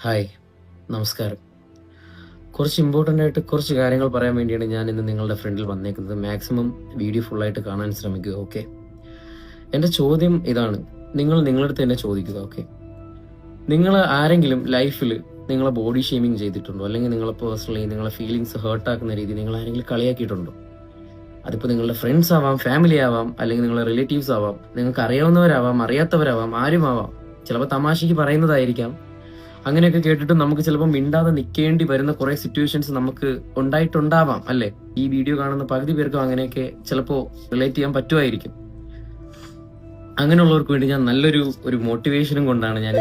Hi, നമസ്കാരം. കുറച്ച് important ആയിട്ട് കുറച്ച് കാര്യങ്ങൾ പറയാൻ വേണ്ടിയാണ് ഞാൻ ഇന്ന് നിങ്ങളുടെ ഫ്രണ്ടിൽ വന്നേക്കുന്നത്. മാക്സിമം വീഡിയോ ഫുള്ളായിട്ട് കാണാൻ ശ്രമിക്കുക. ഓക്കെ, എൻ്റെ ചോദ്യം ഇതാണ്. നിങ്ങൾ നിങ്ങളുടെ അടുത്ത് തന്നെ ചോദിക്കുക. ഓക്കെ, നിങ്ങൾ ആരെങ്കിലും ലൈഫിൽ നിങ്ങളെ ബോഡി ഷേമിങ് ചെയ്തിട്ടുണ്ടോ? അല്ലെങ്കിൽ നിങ്ങളെ പേഴ്സണലി നിങ്ങളെ ഫീലിങ്സ് ഹേർട്ടാക്കുന്ന രീതി നിങ്ങൾ ആരെങ്കിലും കളിയാക്കിയിട്ടുണ്ടോ? അതിപ്പോൾ നിങ്ങളുടെ ഫ്രണ്ട്സ് ആവാം, ഫാമിലി ആവാം, അല്ലെങ്കിൽ നിങ്ങളുടെ റിലേറ്റീവ്സ് ആവാം, നിങ്ങൾക്ക് അറിയാവുന്നവരാവാം, അറിയാത്തവരാവാം, ആരുമാവാം. ചിലപ്പോൾ തമാശയ്ക്ക് പറയുന്നതായിരിക്കാം. അങ്ങനെയൊക്കെ കേട്ടിട്ട് നമുക്ക് ചിലപ്പോൾ മിണ്ടാതെ നിൽക്കേണ്ടി വരുന്ന കുറെ സിറ്റുവേഷൻസ് നമുക്ക് ഉണ്ടായിട്ടുണ്ടാവാം, അല്ലേ? ഈ വീഡിയോ കാണുന്ന പകുതി പേർക്കും അങ്ങനെയൊക്കെ ചിലപ്പോൾ റിലേറ്റ് ചെയ്യാൻ പറ്റുമായിരിക്കും. അങ്ങനെയുള്ളവർക്ക് വേണ്ടി ഞാൻ നല്ലൊരു മോട്ടിവേഷനും കൊണ്ടാണ് ഞാൻ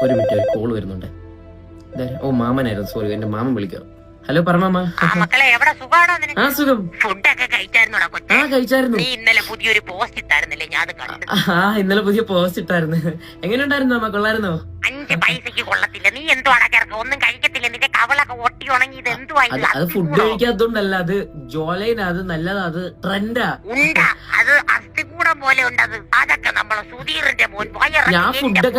ഒരു മിനിറ്റ് കോൾ വരുന്നുണ്ട്. ഓ, മാമനായിരുന്നു, സോറി, എന്റെ മാമൻ വിളിക്കാം. ഹലോ, പറഞ്ഞാ. മക്കളെ എവിടെ സുഖാണോ നിനക്ക്? ആ, സുഖം. ഫുഡൊക്കെ കഴിച്ചായിരുന്നോടാ കൊച്ചേ? ആ, കഴിച്ചായിരുന്നു. നീ ഇന്നലെ പുതിയൊരു പോസ്റ്റ് ഇട്ടായിരുന്നില്ലേ? ഞാൻ അത് കണ്ടു. ഇന്നലെ പുതിയ പോസ്റ്റ് ഇട്ടായിരുന്നു. എങ്ങനെയുണ്ടായിരുന്നു അമ്മ? കൊള്ളായിരുന്നോ? 5 പൈസക്ക് കൊള്ളത്തില്ല. നീ എന്തുവാടാ കിടക്ക? ഒന്നും കഴിക്കത്തില്ല. നിന്റെ കവളൊക്കെ ഒട്ടി ഉണങ്ങി. ഇത് എന്തുവാ? അത് ഫുഡ് കഴിക്കാത്തോണ്ടല്ല, അത് ജോലൈനാ, അത് നല്ലതാ, അത് ട്രെൻഡാ. ഉണ്ടാ, അത് അസ്ഥികൂടം പോലെ ഉണ്ടത്. അതൊക്കെ നമ്മളെ സുധീറിന്റെ മോൻ ഞാൻ ഫുഡൊക്കെ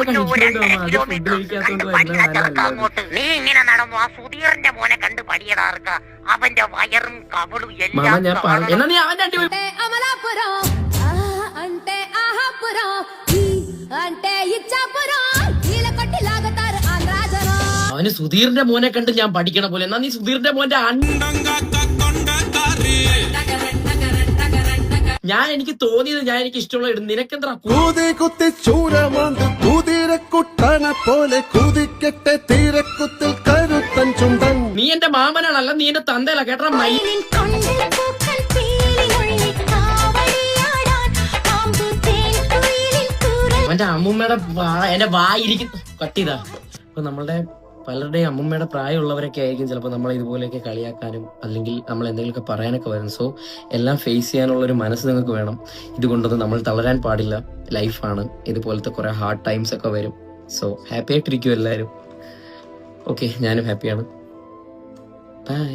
അങ്ങോട്ട് നീ ഇങ്ങനെ നടന്നു. ആ സുധീറിന്റെ മോനെ കണ്ട് പഠിയതാർക്ക. അവന്റെ വയറും കവളും എല്ലാം. അവന് സുധീറിന്റെ മോനെ കണ്ട് ഞാൻ പഠിക്കണ പോലെ. എന്നാ നീ സുധീറിന്റെ മോന്റെ ഞാൻ എനിക്ക് തോന്നിയത് ഞാൻ എനിക്ക് ഇഷ്ടമുള്ള ഇടും. നിനക്കെന്താ? നീ എന്റെ മാമനാണല്ല, നീ എന്റെ തന്തയല്ല, കേട്ടാ? അവന്റെ അമ്മൂമ്മയുടെ എന്റെ വായിരിക്കും കട്ടിയതാ. അപ്പൊ നമ്മളുടെ പലരുടെയും അമ്മൂമ്മയുടെ പ്രായമുള്ളവരൊക്കെ ആയിരിക്കും ചിലപ്പോൾ നമ്മളെ ഇതുപോലെയൊക്കെ കളിയാക്കാനും അല്ലെങ്കിൽ നമ്മൾ എന്തെങ്കിലുമൊക്കെ പറയാനൊക്കെ വരും. സോ എല്ലാം ഫേസ് ചെയ്യാനുള്ള ഒരു മനസ്സ് നിങ്ങൾക്ക് വേണം. ഇതുകൊണ്ടൊന്നും നമ്മൾ തളരാൻ പാടില്ല. ലൈഫാണ്, ഇതുപോലത്തെ കുറെ ഹാർഡ് ടൈംസ് ഒക്കെ വരും. സോ ഹാപ്പി ആയിട്ടിരിക്കും എല്ലാവരും. ഓക്കെ, ഞാനും ഹാപ്പിയാണ്. ബൈ.